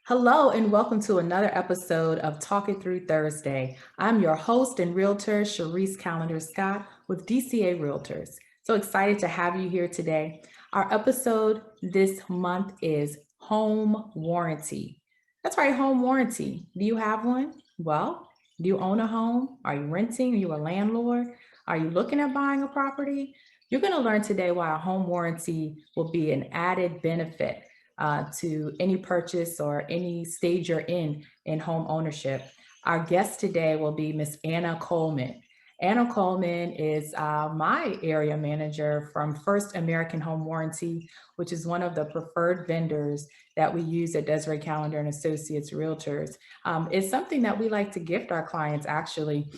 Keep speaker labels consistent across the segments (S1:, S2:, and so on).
S1: Hello, and welcome to another episode of Talk It Through Thursday. I'm your host and realtor, Sharice Calendar Scott with D.C.A. Realtors. So excited to have you here today. Our episode this month is home warranty. That's right, home warranty. Do you have one? Well, do you own a home? Are you renting? Are you a landlord? Are you looking at buying a property? You're going to learn today why a home warranty will be an added benefit to any purchase or any stage you're in home ownership. Our guest today will be Miss Anna Coleman. Anna Coleman is my area manager from First American Home Warranty, which is one of the preferred vendors that we use at Desiree Calendar and Associates Realtors. It's something that we like to gift our clients, actually.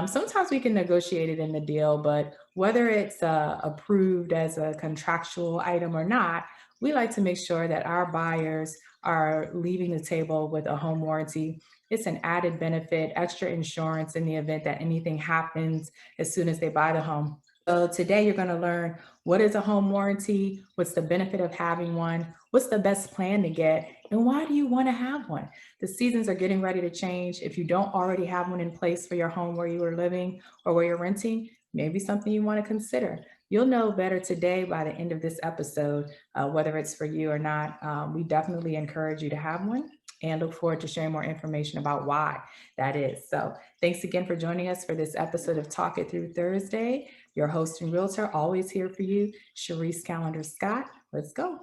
S1: Sometimes we can negotiate it in the deal, but whether it's approved as a contractual item or not, we like to make sure that our buyers are leaving the table with a home warranty. It's an added benefit, extra insurance in the event that anything happens as soon as they buy the home. So today you're going to learn what is a home warranty, what's the benefit of having one, what's the best plan to get, and why do you want to have one? The seasons are getting ready to change. If you don't already have one in place for your home where you are living or where you're renting, maybe something you want to consider. You'll know better today by the end of this episode, whether it's for you or not. We definitely encourage you to have one and look forward to sharing more information about why that is. So thanks again for joining us for this episode of Talk It Through Thursday. Your host and realtor, always here for you, Sharice Calendar Scott. Let's go.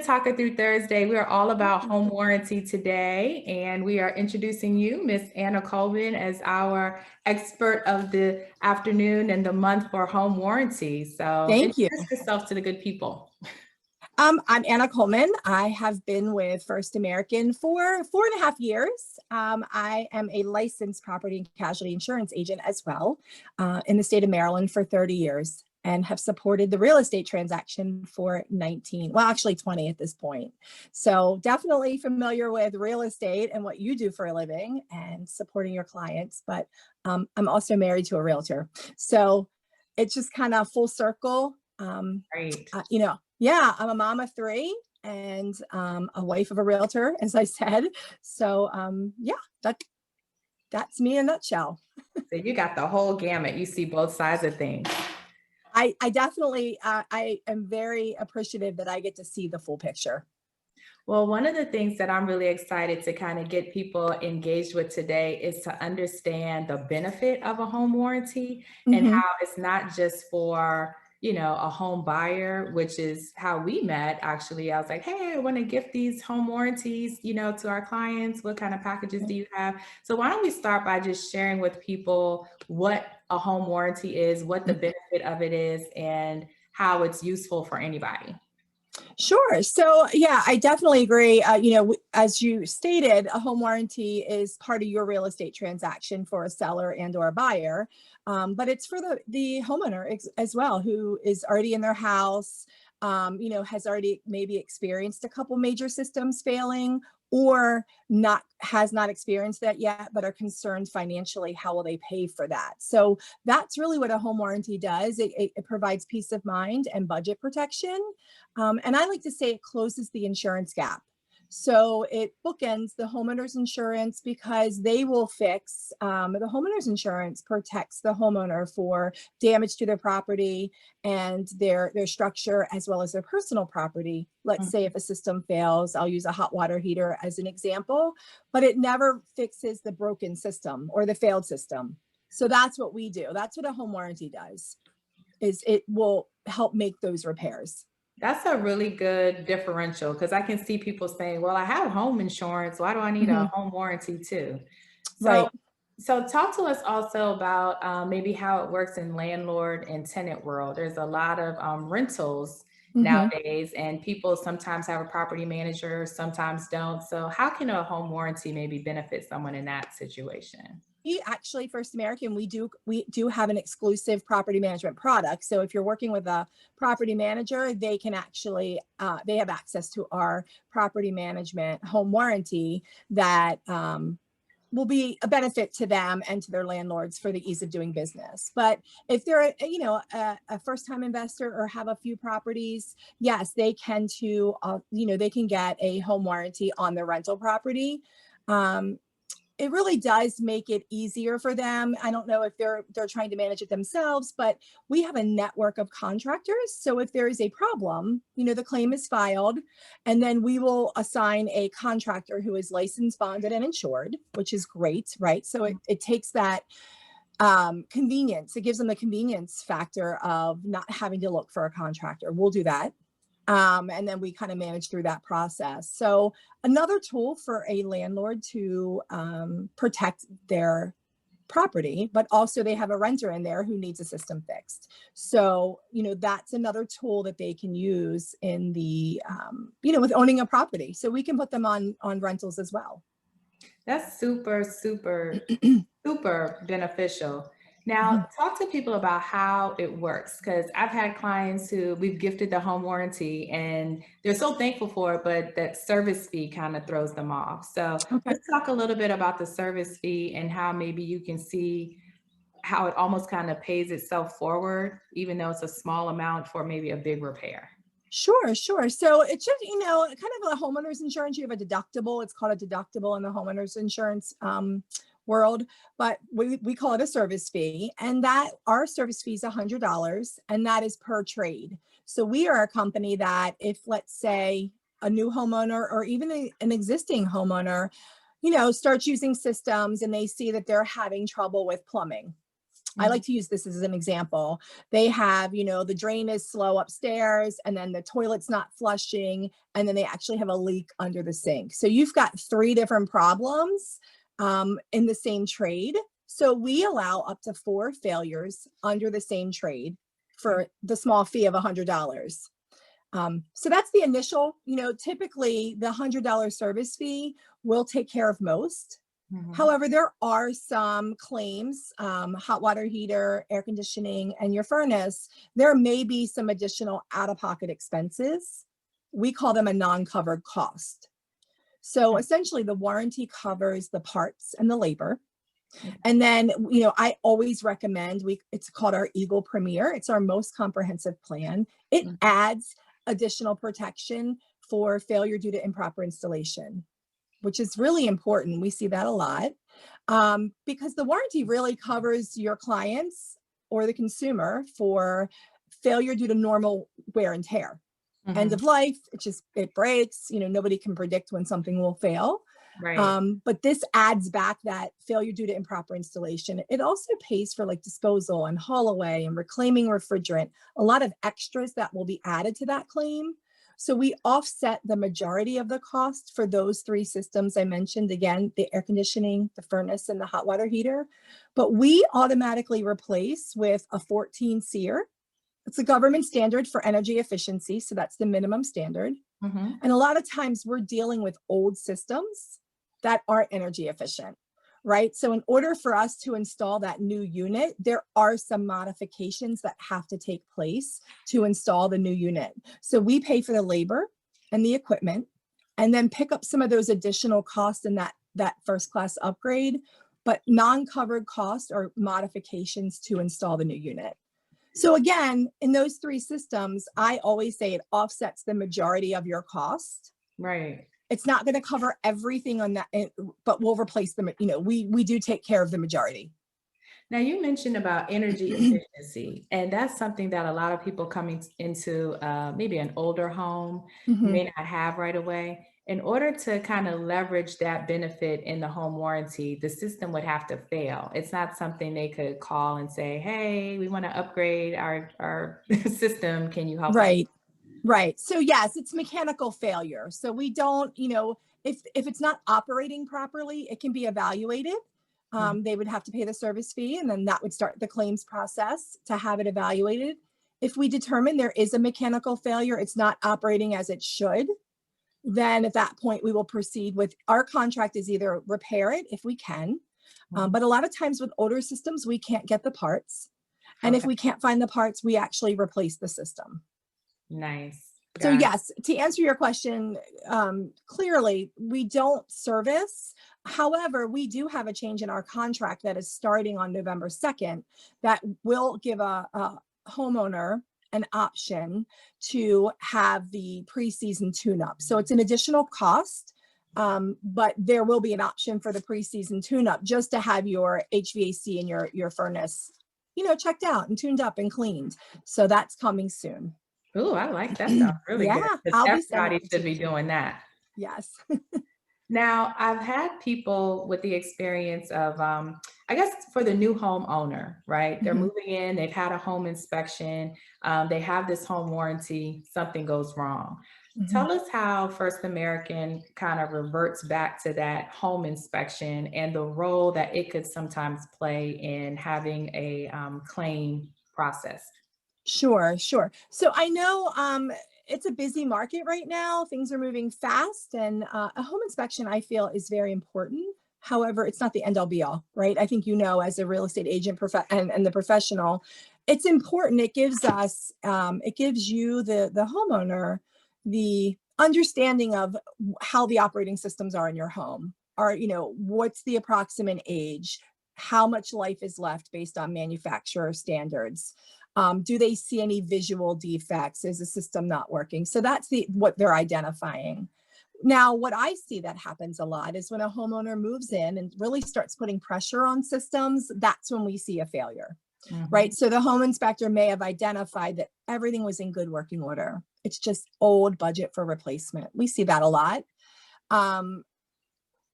S1: Talk It Through Thursday. We are all about home warranty today, and we are introducing you, Miss Anna Coleman, as our expert of the afternoon and the month for home warranty. So
S2: Thank you.
S1: introduce yourself to the good people.
S2: I'm Anna Coleman. I have been with First American for 4.5 years. I am a licensed property and casualty insurance agent as well in the state of Maryland for 30 years and have supported the real estate transaction for 19, well, actually 20 at this point. So definitely familiar with real estate and what you do for a living and supporting your clients. But I'm also married to a realtor. So it's just kind of full circle.
S1: Right.
S2: Yeah, I'm a mom of 3 and a wife of a realtor, as I said. So that's me in a nutshell.
S1: So you got the whole gamut. You see both sides of things.
S2: I definitely, I am very appreciative that I get to see the full picture.
S1: Well, one of the things that I'm really excited to kind of get people engaged with today is to understand the benefit of a home warranty and how it's not just for, a home buyer, which is how we met. Actually, I was like, hey, I want to gift these home warranties, to our clients. What kind of packages do you have? So why don't we start by just sharing with people what a home warranty is, what the benefit of it is, and how it's useful for anybody.
S2: Sure. So, yeah, I definitely agree. As you stated, a home warranty is part of your real estate transaction for a seller and or a buyer. But it's for the homeowner as well, who is already in their house, has already maybe experienced a couple major systems failing or has not experienced that yet, but are concerned financially, how will they pay for that? So that's really what a home warranty does. It provides peace of mind and budget protection. And I like to say it closes the insurance gap. So it bookends the homeowner's insurance because they will fix, the homeowner's insurance protects the homeowner for damage to their property and their structure as well as their personal property. Let's say if a system fails, I'll use a hot water heater as an example, but it never fixes the broken system or the failed system. So that's what we do. That's what a home warranty does, is it will help make those repairs.
S1: That's a really good differential because I can see people saying, well, I have home insurance. Why do I need a home warranty too? So,
S2: Right.
S1: so talk to us also about maybe how it works in landlord and tenant world. There's a lot of rentals
S2: Mhm.
S1: nowadays, and people sometimes have a property manager, sometimes don't. So how can a home warranty maybe benefit someone in that situation?
S2: We actually, First American, we do have an exclusive property management product. So if you're working with a property manager, they can actually they have access to our property management home warranty that will be a benefit to them and to their landlords for the ease of doing business. But if they're a first time investor or have a few properties, yes, they can to they can get a home warranty on their rental property. Um, it really does make it easier for them. I don't know if they're trying to manage it themselves, but we have a network of contractors. So if there is a problem, the claim is filed, and then we will assign a contractor who is licensed, bonded, and insured, which is great, right? So it takes that convenience. It gives them the convenience factor of not having to look for a contractor. We'll do that. And then we kind of manage through that process. So another tool for a landlord to protect their property, but also they have a renter in there who needs a system fixed. So, that's another tool that they can use in the, with owning a property. So we can put them on rentals as well.
S1: That's super, super, super beneficial. Now,
S2: Mhm.
S1: talk to people about how it works, because I've had clients who we've gifted the home warranty and they're so thankful for it, but that service fee kind of throws them off. So
S2: Okay.
S1: let's talk a little bit about the service fee and how maybe you can see how it almost kind of pays itself forward, even though it's a small amount for maybe a big repair.
S2: Sure, sure. So it's just, kind of a homeowner's insurance. You have a deductible. It's called a deductible in the homeowner's insurance world, but we call it a service fee. And that our service fee is $100, and that is per trade. So we are a company that if, let's say, a new homeowner or even an existing homeowner, starts using systems and they see that they're having trouble with plumbing. I
S1: Mhm.
S2: like to use this as an example. They have, the drain is slow upstairs, and then the toilet's not flushing, and then they actually have a leak under the sink. So you've got three different problems in the same trade. So we allow up to four failures under the same trade for the small fee of $100. So that's the initial, typically the $100 service fee will take care of most.
S1: Mhm.
S2: However, there are some claims, hot water heater, air conditioning, and your furnace. There may be some additional out-of-pocket expenses. We call them a non-covered cost. So essentially, the warranty covers the parts and the labor. And then, I always recommend it's called our Eagle Premier. It's our most comprehensive plan. It
S1: Mhm.
S2: adds additional protection for failure due to improper installation, which is really important. We see that a lot because the warranty really covers your clients or the consumer for failure due to normal wear and tear. End
S1: Mhm.
S2: of life, it breaks. Nobody can predict when something will fail.
S1: Right.
S2: But this adds back that failure due to improper installation. It also pays for like disposal and haul away and reclaiming refrigerant, a lot of extras that will be added to that claim. So we offset the majority of the cost for those three systems I mentioned, again, the air conditioning, the furnace, and the hot water heater. But we automatically replace with a 14 SEER. It's a government standard for energy efficiency. So that's the minimum standard.
S1: Mhm.
S2: And a lot of times we're dealing with old systems that aren't energy efficient, right? So in order for us to install that new unit, there are some modifications that have to take place to install the new unit. So we pay for the labor and the equipment, and then pick up some of those additional costs in that first class upgrade, but non-covered costs or modifications to install the new unit. So again, in those three systems, I always say it offsets the majority of your cost.
S1: Right.
S2: It's not going to cover everything on that, but we'll replace them. We do take care of the majority.
S1: Now, you mentioned about energy efficiency, and that's something that a lot of people coming into maybe an older home
S2: Mhm.
S1: may not have right away. In order to kind of leverage that benefit in the home warranty, the system would have to fail. It's not something they could call and say, "Hey, we want to upgrade our system. Can you help us?"
S2: Right. Right. So yes, it's mechanical failure. So we don't, if it's not operating properly, it can be evaluated.
S1: Mhm.
S2: They would have to pay the service fee, and then that would start the claims process to have it evaluated. If we determine there is a mechanical failure, it's not operating as it should, then at that point we will proceed with our contract is either repair it if we can, but a lot of times with older systems, we can't get the parts. And if
S1: Okay.
S2: we can't find the parts, we actually replace the system.
S1: Nice.
S2: So
S1: Got it.
S2: yes, to answer your question, clearly we don't service. However, we do have a change in our contract that is starting on November 2nd that will give a homeowner an option to have the pre-season tune-up. So it's an additional cost, but there will be an option for the pre-season tune-up just to have your HVAC and your furnace, checked out and tuned up and cleaned. So that's coming soon.
S1: Ooh, I like that. Sounds really
S2: Yeah,
S1: good. 'Cause
S2: I'll be sending
S1: everybody
S2: it
S1: should
S2: to
S1: be
S2: you.
S1: doing that.
S2: Yes.
S1: Now, I've had people with the experience of, I guess for the new homeowner, right? They're
S2: Mhm.
S1: moving in, they've had a home inspection, they have this home warranty, something goes wrong.
S2: Mhm.
S1: Tell us how First American kind of reverts back to that home inspection and the role that it could sometimes play in having a claim processed.
S2: Sure, sure. So I know it's a busy market right now. Things are moving fast, and a home inspection I feel is very important. However, it's not the end all be all, right? I think as a real estate agent and the professional, it's important. It gives us, it gives you the homeowner the understanding of how the operating systems are in your home. Are what's the approximate age? How much life is left based on manufacturer standards? Do they see any visual defects? Is the system not working? So that's what they're identifying. Now, what I see that happens a lot is when a homeowner moves in and really starts putting pressure on systems, that's when we see a failure,
S1: Mhm.
S2: right? So the home inspector may have identified that everything was in good working order. It's just old budget for replacement. We see that a lot. Um,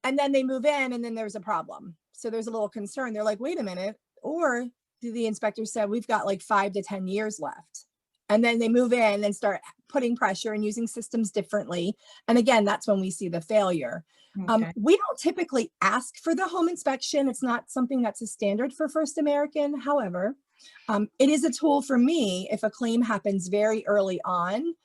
S2: and then they move in and then there's a problem. So there's a little concern. They're like, wait a minute. Or the inspector said, we've got like 5 to 10 years left. And then they move in and start putting pressure and using systems differently. And again, that's when we see the failure.
S1: Okay.
S2: We don't typically ask for the home inspection. It's not something that's a standard for First American. However, it is a tool for me if a claim happens very early on.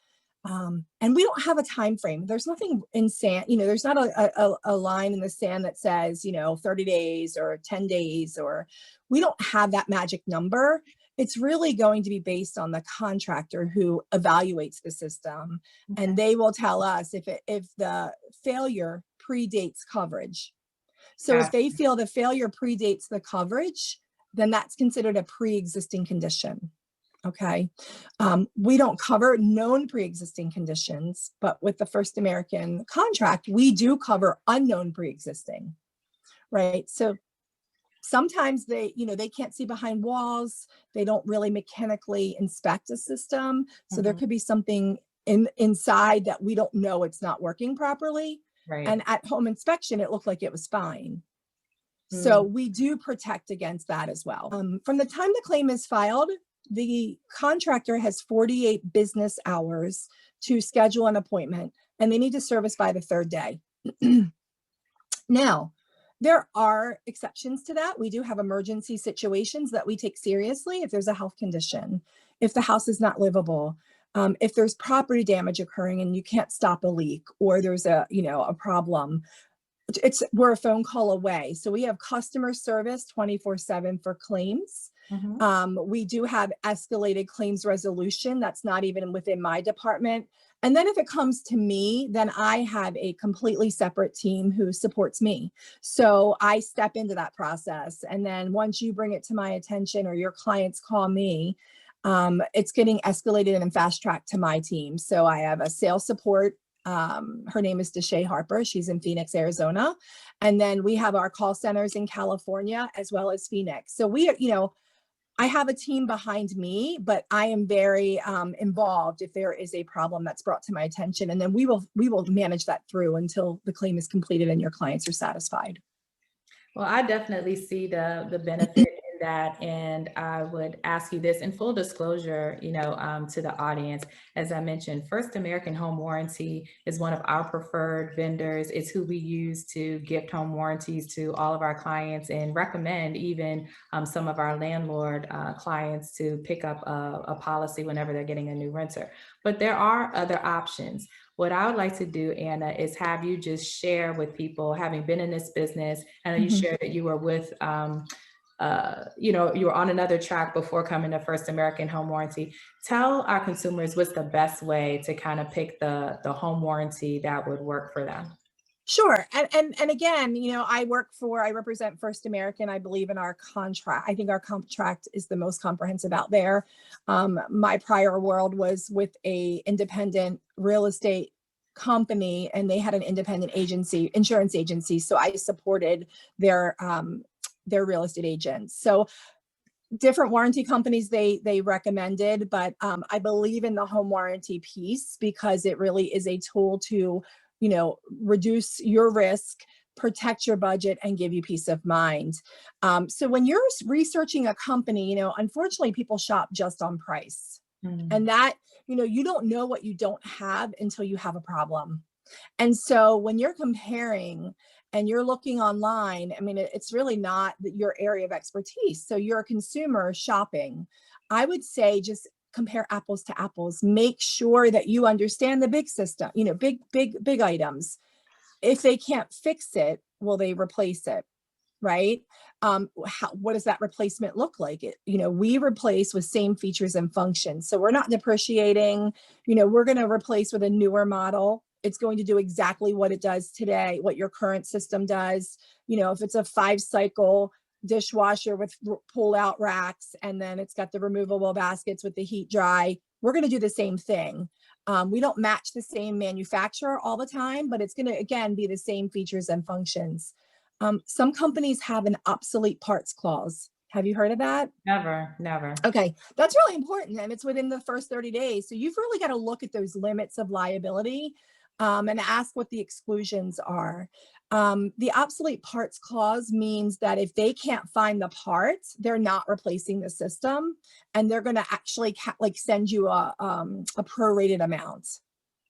S2: And we don't have a time frame. There's nothing in sand, there's not a line in the sand that says, 30 days or 10 days, or we don't have that magic number. It's really going to be based on the contractor who evaluates the system,
S1: Okay.
S2: and they will tell us if the failure predates coverage. So if
S1: Gotcha.
S2: they feel the failure predates the coverage, then that's considered a pre-existing condition. Okay. We don't cover known pre-existing conditions, but with the First American contract, we do cover unknown pre-existing, right? So sometimes they can't see behind walls. They don't really mechanically inspect a system. So there
S1: Mhm.
S2: could be something inside that we don't know it's not working properly.
S1: Right.
S2: And at home inspection, it looked like it was fine. So
S1: Mm.
S2: we do protect against that as well. From the time the claim is filed, the contractor has 48 business hours to schedule an appointment, and they need to service by the third day. Now, there are exceptions to that. We do have emergency situations that we take seriously if there's a health condition, if the house is not livable, if there's property damage occurring and you can't stop a leak, or there's a problem. We're a phone call away. So we have customer service 24/7 for claims.
S1: Mhm.
S2: We do have escalated claims resolution. That's not even within my department. And then if it comes to me, then I have a completely separate team who supports me. So I step into that process. And then once you bring it to my attention or your clients call me, it's getting escalated and fast tracked to my team. So I have a sales support. Her name is D.C.A. Harper. She's in Phoenix, Arizona. And then we have our call centers in California as well as Phoenix. So I have a team behind me, but I am very involved if there is a problem that's brought to my attention. And then we will manage that through until the claim is completed and your clients are satisfied.
S1: Well, I definitely see the benefit in that. And I would ask you this in full disclosure, to the audience. As I mentioned, First American Home Warranty is one of our preferred vendors. It's who we use to gift home warranties to all of our clients and recommend even some of our landlord clients to pick up a policy whenever they're getting a new renter. But there are other options. What I would like to do, Anna, is have you just share with people, having been in this business, and you
S2: Mhm.
S1: shared that you were with, you were on another track before coming to First American Home Warranty. Tell our consumers what's the best way to kind of pick the home warranty that would work for them.
S2: Sure. And again, I represent First American. I believe in our contract. I think our contract is the most comprehensive out there. My prior world was with a independent real estate company, and they had an independent insurance agency. So I supported their real estate agents. So different warranty companies they recommended, but I believe in the home warranty piece because it really is a tool to reduce your risk, protect your budget, and give you peace of mind. So when you're researching a company, unfortunately people shop just on price,
S1: Mm.
S2: and that you don't know what you don't have until you have a problem. And so when you're comparing and you're looking online, I mean, it's really not your area of expertise. So you're a consumer shopping. I would say just compare apples to apples. Make sure that you understand the big system, big items. If they can't fix it, will they replace it? Right? What does that replacement look like? We replace with same features and functions. So we're not depreciating, we're going to replace with a newer model. It's going to do exactly what it does today, what your current system does. If it's a 5-cycle dishwasher with pull out racks, and then it's got the removable baskets with the heat dry, we're going to do the same thing. We don't match the same manufacturer all the time, but it's going to, again, be the same features and functions. Some companies have an obsolete parts clause. Have you heard of that?
S1: Never, never.
S2: Okay, that's really important, and it's within the first 30 days. So you've really got to look at those limits of liability and ask what the exclusions are. The obsolete parts clause means that if they can't find the parts, they're not replacing the system, and they're going to actually send you a prorated amount.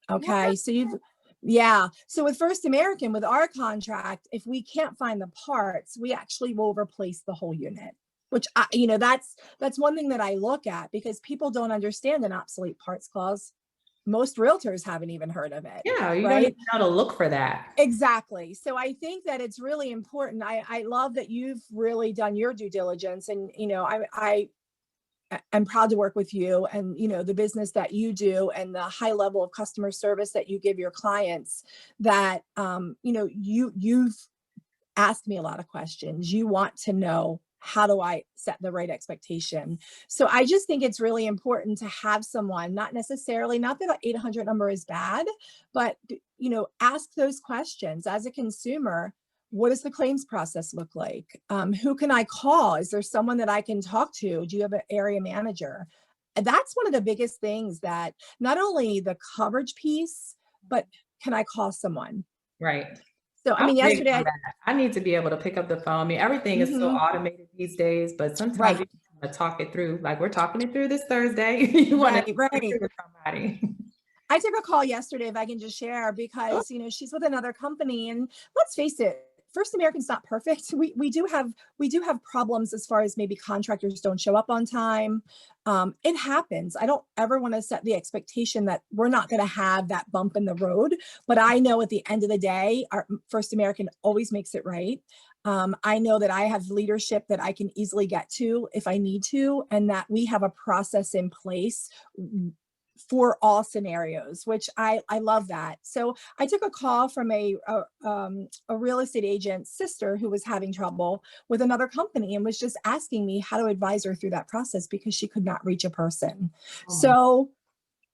S2: Okay, so yeah. So with First American, with our contract, if we can't find the parts, we actually will replace the whole unit, which that's one thing that I look at because people don't understand an obsolete parts clause. Most realtors haven't even heard of it,
S1: Yeah, you don't even
S2: right?
S1: know to look for that.
S2: Exactly. So I think that it's really important. I love that you've really done your due diligence, and I'm proud to work with you and the business that you do and the high level of customer service that you give your clients, that you've asked me a lot of questions. You want to know, how do I set the right expectation? So I just think it's really important to have someone, not that an 800 number is bad, but ask those questions as a consumer. What does the claims process look like? Who can I call? Is there someone that I can talk to? Do you have an area manager? And that's one of the biggest things, that not only the coverage piece, but can I call someone?
S1: Right.
S2: So, I
S1: I'm
S2: mean,
S1: big on
S2: yesterday,
S1: that. I need to be able to pick up the phone. I mean, everything is so
S2: mhm,
S1: automated these days, but sometimes
S2: right,
S1: you want to talk it through. Like we're talking it through this Thursday. You want to
S2: right,
S1: talk it
S2: right.
S1: through with somebody.
S2: I took a call yesterday, if I can just share,
S1: Sure.
S2: because she's with another company, and let's face it, First American's not perfect. We do have problems as far as maybe contractors don't show up on time. It happens. I don't ever want to set the expectation that we're not going to have that bump in the road, but I know at the end of the day, our First American always makes it right. I know that I have leadership that I can easily get to if I need to, and that we have a process in place for all scenarios, which I love that. So I took a call from a real estate agent's sister who was having trouble with another company and was just asking me how to advise her through that process because she could not reach a person.
S1: Oh my.
S2: So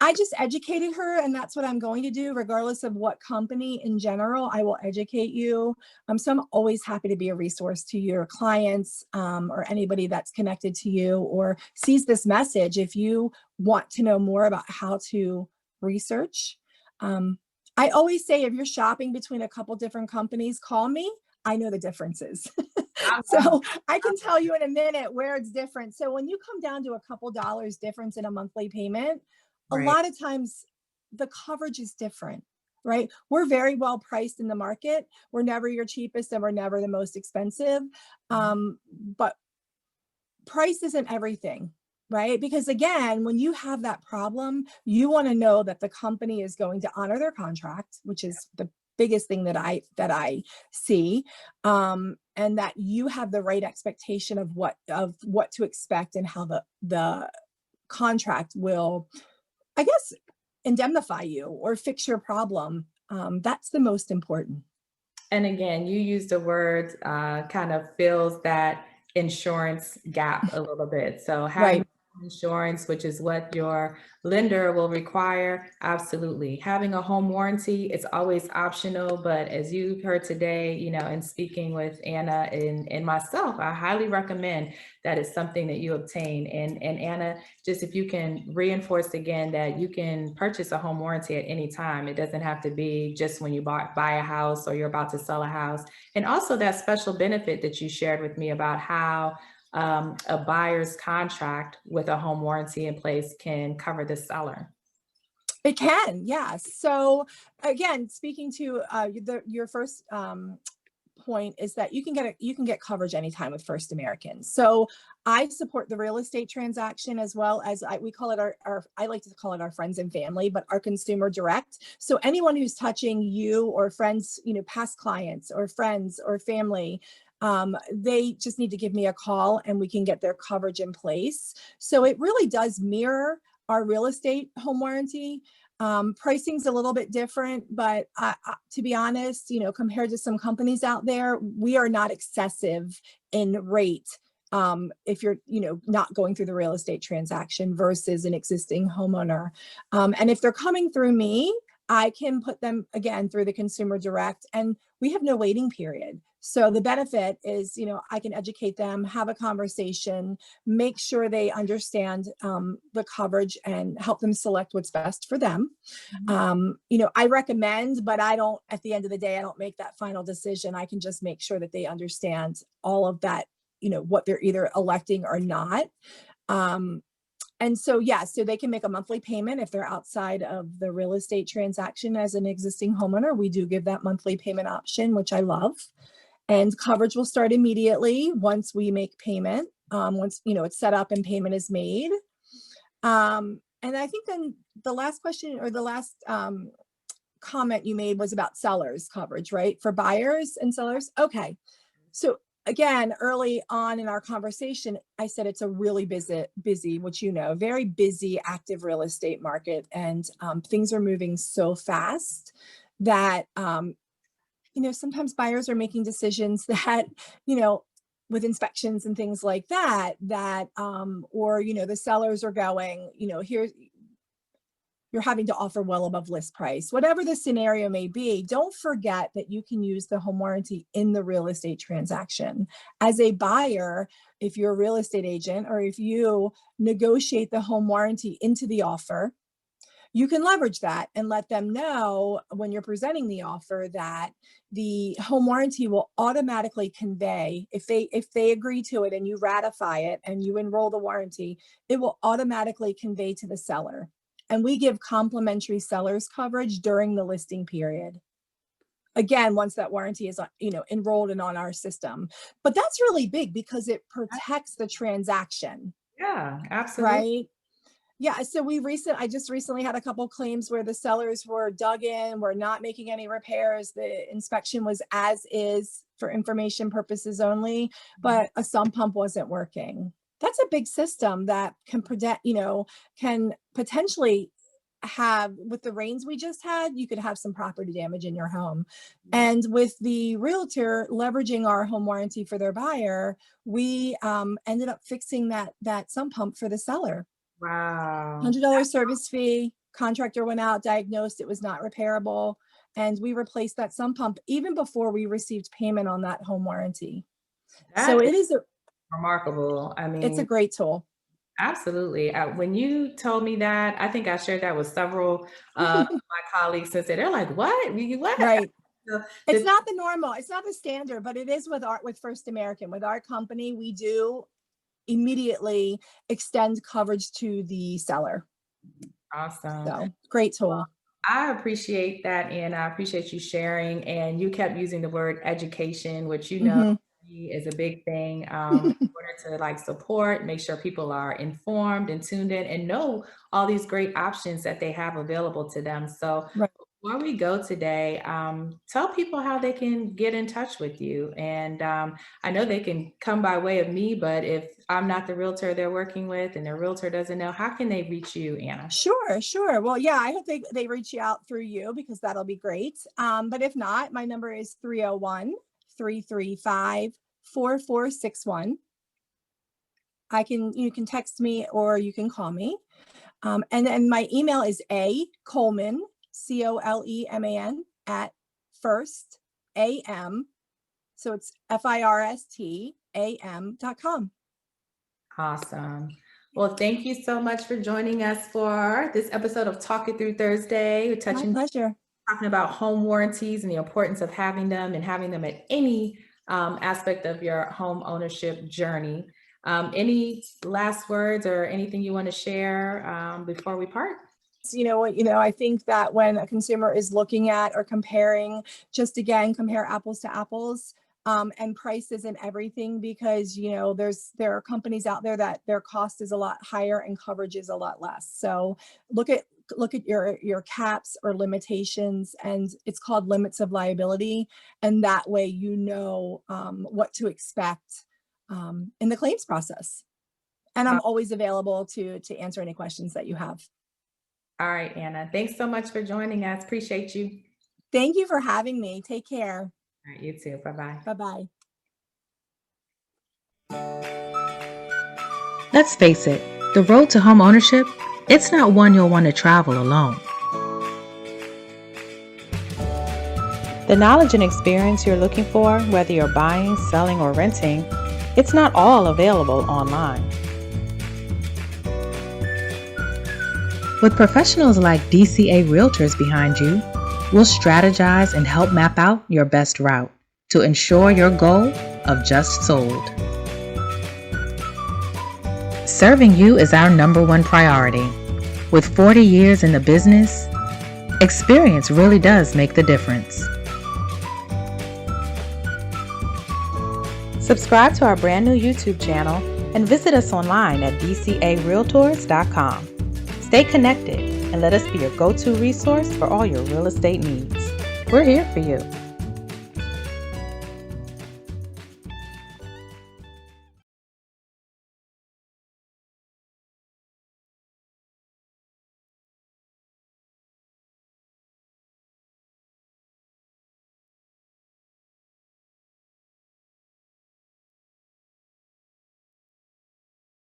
S2: I just educated her, and that's what I'm going to do, regardless of what company. In general, I will educate you. So I'm always happy to be a resource to your clients, or anybody that's connected to you or sees this message. If you want to know more about how to research, I always say, if you're shopping between a couple different companies, call me. I know the differences.
S1: I love
S2: So I can tell you in a minute where it's different. So when you come down to a couple dollars difference in a monthly payment, a
S1: right.
S2: lot of times the coverage is different, right? We're very well priced in the market. We're never your cheapest and we're never the most expensive. But price isn't everything, right? Because again, when you have that problem, you want to know that the company is going to honor their contract, which is the biggest thing that I see, and that you have the right expectation of what to expect and how the contract will, I guess, indemnify you or fix your problem. That's the most important.
S1: And again, you used the word kind of fills that insurance gap a little bit. So having
S2: Right.
S1: insurance, which is what your lender will require, absolutely. Having a home warranty, it's always optional, but as you heard today, you know, in speaking with Anna and myself, I highly recommend that it's something that you obtain. And Anna, just if you can reinforce again that you can purchase a home warranty at any time. It doesn't have to be just when you buy a house or you're about to sell a house. And also that special benefit that you shared with me about how a buyer's contract with a home warranty in place can cover the seller.
S2: It can, yes. So again, speaking to your first point is that you can get coverage anytime with First American. So I support the real estate transaction as well as we call it our I like to call it our friends and family, but our consumer direct. So anyone who's touching you or friends, you know, past clients or friends or family, they just need to give me a call and we can get their coverage in place. So it really does mirror our real estate home warranty. Pricing's a little bit different, but to be honest, you know, compared to some companies out there, we are not excessive in rate. If you're, you know, not going through the real estate transaction versus an existing homeowner. And if they're coming through me, I can put them again through the consumer direct and we have no waiting period. So the benefit is, you know, I can educate them, have a conversation, make sure they understand the coverage and help them select what's best for them.
S1: Mhm.
S2: You know, I recommend, but I don't, at the end of the day, I don't make that final decision. I can just make sure that they understand all of that, you know, what they're either electing or not. Um, and so, yeah, so they can make a monthly payment if they're outside of the real estate transaction as an existing homeowner. We do give that monthly payment option, which I love. And coverage will start immediately once we make payment. Once, you know, it's set up and payment is made. And I think then the last question or the last comment you made was about sellers coverage, right? For buyers and sellers. Okay. So again, early on in our conversation, I said it's a really busy, which you know, very busy, active real estate market, and things are moving so fast that you know, sometimes buyers are making decisions that, you know, with inspections and things like that, or you know, the sellers are going, you know, here you're having to offer well above list price. Whatever the scenario may be, don't forget that you can use the home warranty in the real estate transaction. As a buyer, if you're a real estate agent or if you negotiate the home warranty into the offer, you can leverage that and let them know when you're presenting the offer that the home warranty will automatically convey, if they agree to it and you ratify it and you enroll the warranty, it will automatically convey to the seller. And we give complimentary seller's coverage during the listing period. Again, once that warranty is, you know, enrolled and on our system. But that's really big because it protects the transaction,
S1: Yeah, absolutely.
S2: right? Yeah, so I just recently had a couple claims where the sellers were dug in, were not making any repairs. The inspection was as is for information purposes only, but a sump pump wasn't working. That's a big system that can protect, you know, can potentially have, with the rains we just had, you could have some property damage in your home.
S1: Yeah.
S2: And with the realtor leveraging our home warranty for their buyer, we ended up fixing that sump pump for the seller.
S1: Wow.
S2: $100 service fee, contractor went out, diagnosed it was not repairable, and we replaced that sump pump even before we received payment on that home warranty. So
S1: That is
S2: it's
S1: remarkable. I
S2: a
S1: mean,
S2: great tool.
S1: absolutely. When you told me that, I think I shared that with several of my colleagues and said, they're like, what? What?
S2: Right.
S1: So
S2: It's not the normal, it's not the standard, but it is with First American. With our company, we do immediately extend coverage to the seller.
S1: awesome.
S2: So great
S1: Well,
S2: tool.
S1: I appreciate that, and I appreciate you sharing. And you kept using the word education, which
S2: Hmm.
S1: is a big thing in order to like support, make sure people are informed and tuned in, and know all these great options that they have available to them. So
S2: Right.
S1: before we go today, tell people how they can get in touch with you. And I know they can come by way of me, but if I'm not the realtor they're working with and their realtor doesn't know, how can they reach you, Anna?
S2: Sure, sure. Well, yeah, I hope they reach you out through you because that'll be great. But if not, my number is 301-335-4461. You can text me or you can call me. And then my email is Coleman, Coleman at first am. So it's FIRSTAM.com.
S1: Awesome. Well, thank you so much for joining us for this episode of Talking Through Thursday. We're
S2: My pleasure.
S1: talking about home warranties and the importance of having them and having them at any aspect of your home ownership journey. Any last words or anything you want to share before we part?
S2: I think that when a consumer is looking at or comparing, just again, compare apples to apples. And price isn't everything because there are companies out there that their cost is a lot higher and coverage is a lot less. So look at your caps or limitations, and it's called limits of liability, and that way what to expect in the claims process. And I'm always available to answer any questions that you have.
S1: All right, Anna. Thanks so much for joining us. Appreciate you.
S2: Thank you for having me. Take care.
S1: All right, you too. Bye-bye.
S2: Bye-bye.
S3: Let's face it, the road to home ownership, it's not one you'll want to travel alone. The knowledge and experience you're looking for, whether you're buying, selling, or renting, it's not all available online. With professionals like D.C.A. Realtors behind you, we'll strategize and help map out your best route to ensure your goal of just sold. Serving you is our #1 priority. With 40 years in the business, experience really does make the difference. Subscribe to our brand new YouTube channel and visit us online at DCARealtors.com. Stay connected and let us be your go-to resource for all your real estate needs. We're here for you.